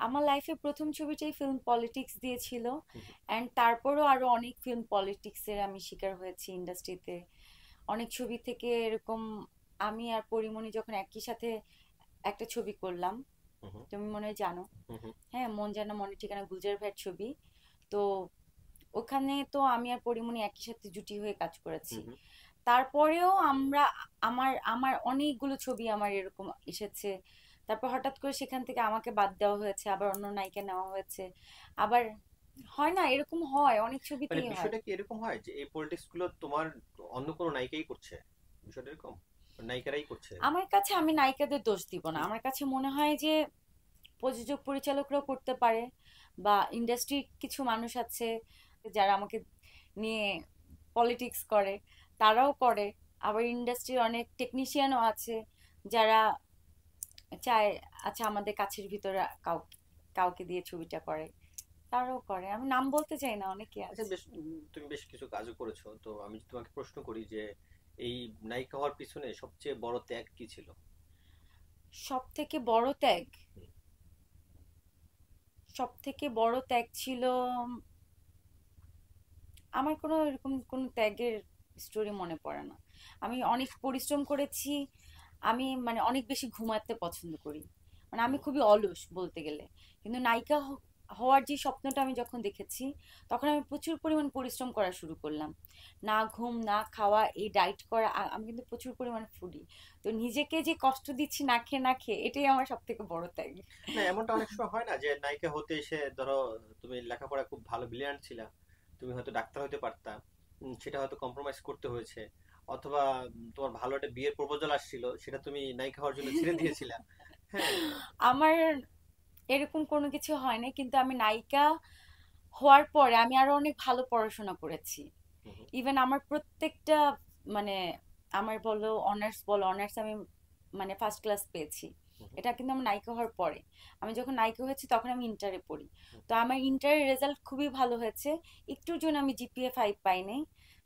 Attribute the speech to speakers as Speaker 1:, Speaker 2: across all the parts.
Speaker 1: আমার লাইফে প্রথম ছবিটাই ফিল্ম পলিটিক্স দিয়েছিল।
Speaker 2: হুম,
Speaker 1: অ্যান্ড তারপরও আরো অনেক ফিল্ম পলিটিক্সের আমি শিকার হয়েছি ইন্ডাস্ট্রিতে। অনেক ছবি থেকে এরকম আমি আর পরিমণি যখন একই সাথে একটা ছবি করলাম,
Speaker 2: হুম, হুম,
Speaker 1: তুমি মনে হয় জানো।
Speaker 2: হুম, হুম,
Speaker 1: হ্যাঁ, মন জানা মনে ঠিকানা গুলজার ভাইয়ের ছবি। তো ওখানে তো আমি আর পরিমণি একই সাথে জুটি হয়ে কাজ করেছি।
Speaker 2: হুম, হুম।
Speaker 1: তারপরেও আমরা আমার আমার অনেকগুলো ছবি আমার এরকম এসেছে। তারপর হঠাৎ করে সেখান থেকে আমাকে বাদ দেওয়া হয়েছে, আবার অন্য নায়িকা নেওয়া হয়েছে। আবার হয় না, এরকম হয়, অনেক
Speaker 2: মানে
Speaker 1: ছবিতেই হয়।
Speaker 2: বিষয়টা কি এরকম হয় যে এই পলিটিক্স গুলো তোমার অন্য কোনো নায়িকাই করছে? বিষয়টা এরকম নায়িকারাই করছে?
Speaker 1: আমার কাছে, আমি নায়িকাদের দোষ দিব না,
Speaker 2: হুম,
Speaker 1: আমার কাছে মনে হয় যে প্রযোজক পরিচালকরাও করতে পারে, বা ইন্ডাস্ট্রির কিছু মানুষ আছে যারা আমাকে নিয়ে পলিটিক্স করে, তারাও করে। আবার ইন্ডাস্ট্রির অনেক টেকনিশিয়ানও আছে যারা চায় আচ্ছা আমাদের কাছের ভিতরে কাউকে দিয়ে ছবিটা করে, তারাও করে। আমি নাম বলতে চাই না, অনেকে
Speaker 2: আচ্ছা,
Speaker 1: আছে।
Speaker 2: বেশ তুমি বেশ কিছু কাজও করেছো, তো আমি যদি তোমাকে প্রশ্ন করি যে এই নায়িকা হওয়ার পিছনে সবচেয়ে বড় ত্যাগ কি ছিল?
Speaker 1: সব থেকে বড় ত্যাগ,
Speaker 2: হুম,
Speaker 1: সব থেকে বড় ত্যাগ ছিল, আমার কোনো এরকম কোনো ত্যাগের স্টোরি মনে পড়ে না। আমি অনেক পরিশ্রম করেছি। আমি মানে অনেক বেশি ঘুমাতে পছন্দ করি, মানে আমি
Speaker 2: হুম।
Speaker 1: খুবই অলস বলতে গেলে। কিন্তু নায়িকা হওয়ার যে স্বপ্নটা আমি যখন দেখেছি, তখন আমি প্রচুর পরিমাণ পরিশ্রম করা শুরু করলাম। না ঘুম না খাওয়া, এই ডাইট করা, আমি কিন্তু প্রচুর পরিমাণে ফুডি। তো নিজেকে যে কষ্ট দিচ্ছি না খেয়ে না খেয়ে, এটাই আমার সব থেকে বড় ত্যাগ।
Speaker 2: না, এমনটা অনেক সময় হয় না যে নায়িকা হতে এসে ধরো তুমি লেখাপড়া খুব ভালো ব্রিলিয়ান্ট ছিলা, তুমি হয়তো ডাক্তার হতে পারতা, সেটা হয়তো কম্প্রোমাইজ করতে হয়েছে, অথবা তোমার ভালো একটা বিয়ের প্রপোজাল আসছিল, সেটা তুমি নায়িকা হওয়ার জন্য ছেড়ে দিয়েছিলা। হ্যাঁ।
Speaker 1: আমার এরকম কোনো কিছু হয় না, কিন্তু আমি নায়িকা হওয়ার পরে আমি আরো অনেক ভালো পড়াশোনা করেছি।
Speaker 2: হুম, হুম,
Speaker 1: ইভেন আমার প্রত্যেকটা মানে আমার বলো অনার্স বলো, অনার্স আমি মানে ফার্স্ট ক্লাস পেয়েছি।
Speaker 2: হুম,
Speaker 1: এটা কিন্তু আমার নায়িকা হওয়ার পরে। আমি যখন নায়িকা হয়েছি তখন আমি ইন্টারে পড়ি।
Speaker 2: হুম,
Speaker 1: তো আমার ইন্টারের রেজাল্ট খুবই ভালো হয়েছে। একটুর জন্য আমি জিপিএ 5 পাইনি,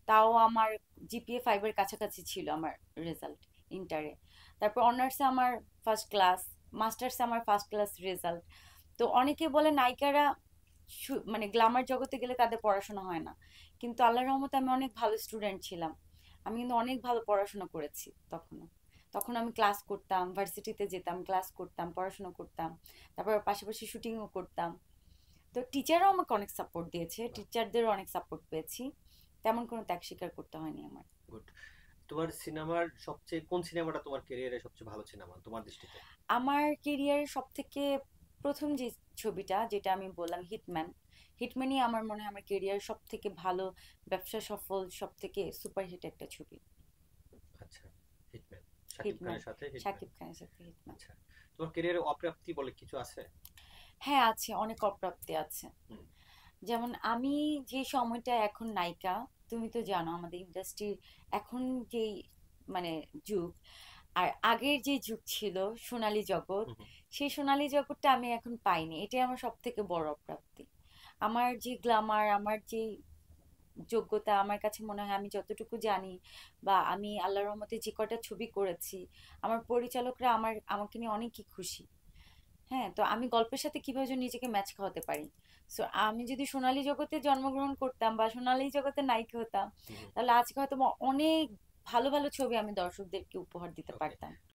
Speaker 1: তাও আমার জিপিএ 5-এর কাছাকাছি ছিল আমার রেজাল্ট ইন্টারে। তারপর অনার্সে আমার ফার্স্ট ক্লাস, মাস্টার্সে আমার ফার্স্ট ক্লাস রেজাল্ট। তো অনেকে বলে নায়িকারা মানে গ্ল্যামার জগতে গেলে তাদের পড়াশোনা হয় না, কিন্তু আল্লাহর রহমতে আমি অনেক ভালো স্টুডেন্ট ছিলাম। আমি কিন্তু অনেক ভালো পড়াশোনা করেছি তখনও। তখন আমি ক্লাস করতাম, ভার্সিটিতে যেতাম, ক্লাস করতাম, পড়াশোনা করতাম, তারপর পাশাপাশি শুটিংও করতাম। তো টিচাররাও আমাকে অনেক সাপোর্ট দিয়েছে,
Speaker 2: বাহ,
Speaker 1: টিচারদেরও অনেক সাপোর্ট পেয়েছি। তেমন কোনো ত্যাগ স্বীকার করতে হয়নি আমার।
Speaker 2: গুড। তোমার সিনেমার সবচেয়ে কোন সিনেমাটা তোমার ক্যারিয়ারে সবচেয়ে ভালো সিনেমা তোমার দৃষ্টিতে?
Speaker 1: আমার কেরিয়ারের সব থেকে প্রথম যে ছবিটা, যেটা আমি বললাম হিটম্যান, হিটম্যানই আমার মনে হয় আমার কেরিয়ার সব থেকে ভালো, ব্যবসা সফল, সব থেকে সুপারহিট একটা ছবি।
Speaker 2: আচ্ছা, হিটম্যান। শাকিব
Speaker 1: হিটম্যান,
Speaker 2: খানের সাথে হিটম্যান।
Speaker 1: শাকিব খানের সাথে হিটম্যান।
Speaker 2: আচ্ছা, তোমার ক্যারিয়ারে অপ্রাপ্তি বলে কিছু আছে?
Speaker 1: হ্যাঁ আছে, অনেক অপ্রাপ্তি আছে।
Speaker 2: হুম,
Speaker 1: যেমন আমি যে সময়টা এখন নায়িকা, তুমি তো জানো আমাদের ইন্ডাস্ট্রির এখন যেই মানে যুগ, আর আগের যে যুগ ছিল সোনালী জগৎ,
Speaker 2: হুম, হুম।
Speaker 1: সেই সোনালী জগৎটা আমি এখন পাইনি। এটাই আমার সব থেকে বড় অপ্রাপ্তি। আমার যে গ্ল্যামার, আমার যে যোগ্যতা, আমার কাছে মনে হয় আমি যতটুকু জানি, বা আমি আল্লাহর রহমতে যে কটা ছবি করেছি, আমার পরিচালকরা আমাকে নিয়ে অনেকই খুশি। হ্যাঁ, তো আমি গল্পের সাথে কিভাবে যেন নিজেকে ম্যাচ খাওয়াতে পারি। সো আমি যদি সোনালী জগতে জন্মগ্রহণ করতাম বা সোনালী জগতে নায়িকা হতাম, তাহলে আজকে হয়তো বা অনেক ভালো ভালো ছবি আমি দর্শকদেরকে উপহার দিতে
Speaker 2: ওকে।
Speaker 1: পারতাম।